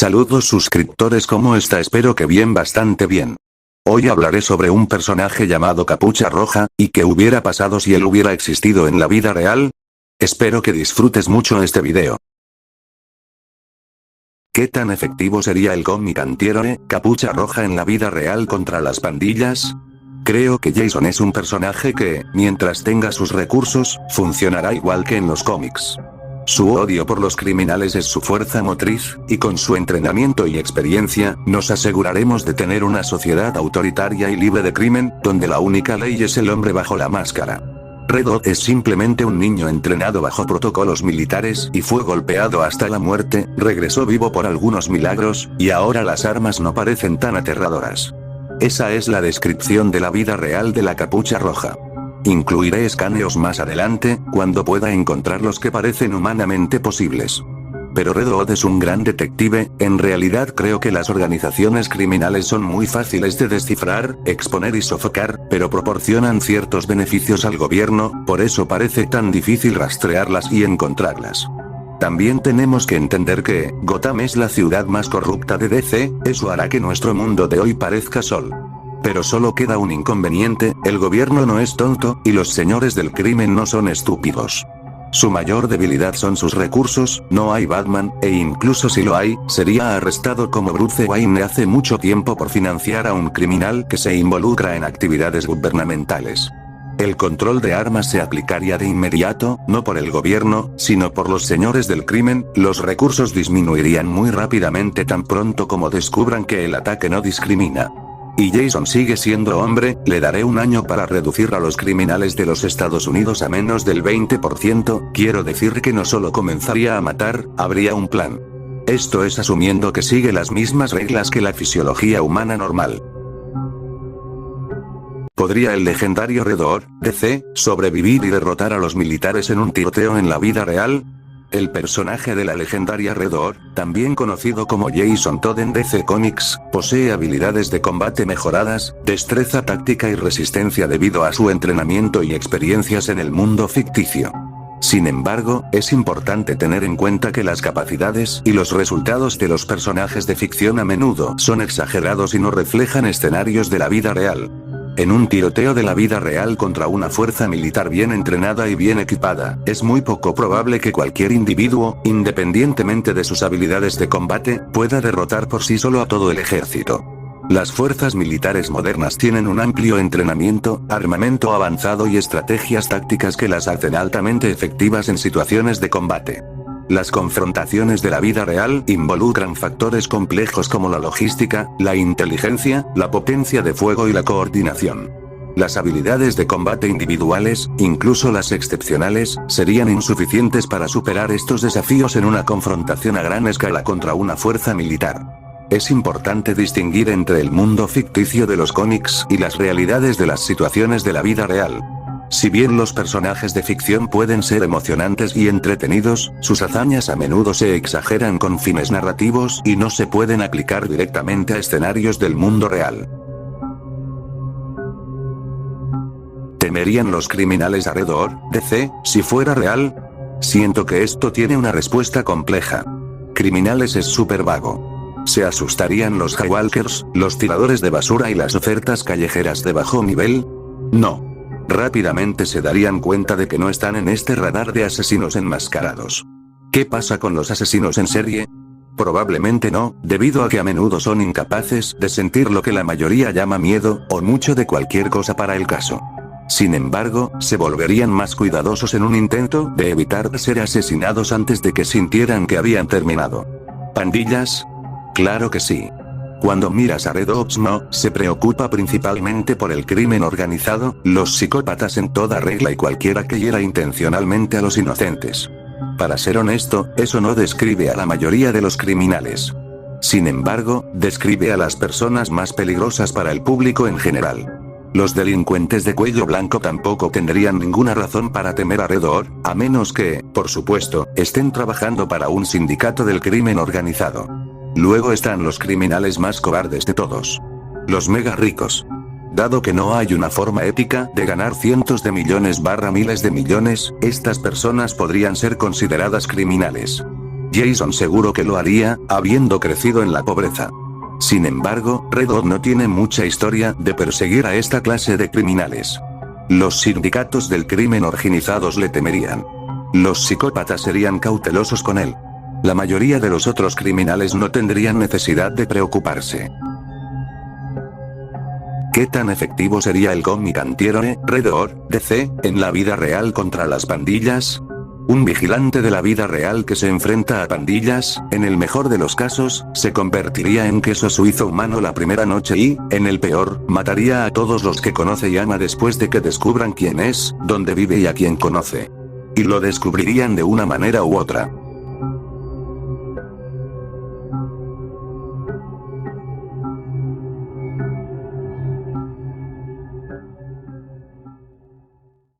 Saludos suscriptores, ¿cómo está? Espero que bien, bastante bien. Hoy hablaré sobre un personaje llamado Capucha Roja, y qué hubiera pasado si él hubiera existido en la vida real. Espero que disfrutes mucho este video. ¿Qué tan efectivo sería el cómic antihéroe, Capucha Roja en la vida real contra las pandillas? Creo que Jason es un personaje que, mientras tenga sus recursos, funcionará igual que en los cómics. Su odio por los criminales es su fuerza motriz, y con su entrenamiento y experiencia, nos aseguraremos de tener una sociedad autoritaria y libre de crimen, donde la única ley es el hombre bajo la máscara. Red Hood es simplemente un niño entrenado bajo protocolos militares y fue golpeado hasta la muerte, regresó vivo por algunos milagros, y ahora las armas no parecen tan aterradoras. Esa es la descripción de la vida real de la Capucha Roja. Incluiré escaneos más adelante, cuando pueda encontrar los que parecen humanamente posibles. Pero Red Hood es un gran detective. En realidad creo que las organizaciones criminales son muy fáciles de descifrar, exponer y sofocar, pero proporcionan ciertos beneficios al gobierno, por eso parece tan difícil rastrearlas y encontrarlas. También tenemos que entender que Gotham es la ciudad más corrupta de DC, eso hará que nuestro mundo de hoy parezca sol. Pero solo queda un inconveniente: el gobierno no es tonto, y los señores del crimen no son estúpidos. Su mayor debilidad son sus recursos. No hay Batman, e incluso si lo hay, sería arrestado como Bruce Wayne hace mucho tiempo por financiar a un criminal que se involucra en actividades gubernamentales. El control de armas se aplicaría de inmediato, no por el gobierno, sino por los señores del crimen. Los recursos disminuirían muy rápidamente tan pronto como descubran que el ataque no discrimina. Y Jason sigue siendo hombre. Le daré un año para reducir a los criminales de los Estados Unidos a menos del 20%, quiero decir que no solo comenzaría a matar, habría un plan. Esto es asumiendo que sigue las mismas reglas que la fisiología humana normal. ¿Podría el legendario Red Hood, DC, sobrevivir y derrotar a los militares en un tiroteo en la vida real? El personaje de la legendaria Red Hood, también conocido como Jason Todd en DC Comics, posee habilidades de combate mejoradas, destreza táctica y resistencia debido a su entrenamiento y experiencias en el mundo ficticio. Sin embargo, es importante tener en cuenta que las capacidades y los resultados de los personajes de ficción a menudo son exagerados y no reflejan escenarios de la vida real. En un tiroteo de la vida real contra una fuerza militar bien entrenada y bien equipada, es muy poco probable que cualquier individuo, independientemente de sus habilidades de combate, pueda derrotar por sí solo a todo el ejército. Las fuerzas militares modernas tienen un amplio entrenamiento, armamento avanzado y estrategias tácticas que las hacen altamente efectivas en situaciones de combate. Las confrontaciones de la vida real involucran factores complejos como la logística, la inteligencia, la potencia de fuego y la coordinación. Las habilidades de combate individuales, incluso las excepcionales, serían insuficientes para superar estos desafíos en una confrontación a gran escala contra una fuerza militar. Es importante distinguir entre el mundo ficticio de los cómics y las realidades de las situaciones de la vida real. Si bien los personajes de ficción pueden ser emocionantes y entretenidos, sus hazañas a menudo se exageran con fines narrativos y no se pueden aplicar directamente a escenarios del mundo real. ¿Temerían los criminales a Red Hood, DC, si fuera real? Siento que esto tiene una respuesta compleja. Criminales es súper vago. ¿Se asustarían los Highwalkers, los tiradores de basura y las ofertas callejeras de bajo nivel? No. Rápidamente se darían cuenta de que no están en este radar de asesinos enmascarados. ¿Qué pasa con los asesinos en serie? Probablemente no, debido a que a menudo son incapaces de sentir lo que la mayoría llama miedo, o mucho de cualquier cosa para el caso. Sin embargo, se volverían más cuidadosos en un intento de evitar ser asesinados antes de que sintieran que habían terminado. ¿Pandillas? Claro que sí. Cuando miras a Red Hood, no se preocupa principalmente por el crimen organizado, los psicópatas en toda regla y cualquiera que hiera intencionalmente a los inocentes. Para ser honesto, eso no describe a la mayoría de los criminales. Sin embargo, describe a las personas más peligrosas para el público en general. Los delincuentes de cuello blanco tampoco tendrían ninguna razón para temer a Red Hood, a menos que, por supuesto, estén trabajando para un sindicato del crimen organizado. Luego están los criminales más cobardes de todos. Los mega ricos. Dado que no hay una forma ética de ganar cientos de millones / miles de millones, estas personas podrían ser consideradas criminales. Jason seguro que lo haría, habiendo crecido en la pobreza. Sin embargo, Red Hood no tiene mucha historia de perseguir a esta clase de criminales. Los sindicatos del crimen organizados le temerían. Los psicópatas serían cautelosos con él. La mayoría de los otros criminales no tendrían necesidad de preocuparse. ¿Qué tan efectivo sería el cómic antihéroe, Red Hood, DC, en la vida real contra las pandillas? Un vigilante de la vida real que se enfrenta a pandillas, en el mejor de los casos, se convertiría en queso suizo humano la primera noche y, en el peor, mataría a todos los que conoce y ama después de que descubran quién es, dónde vive y a quién conoce. Y lo descubrirían de una manera u otra.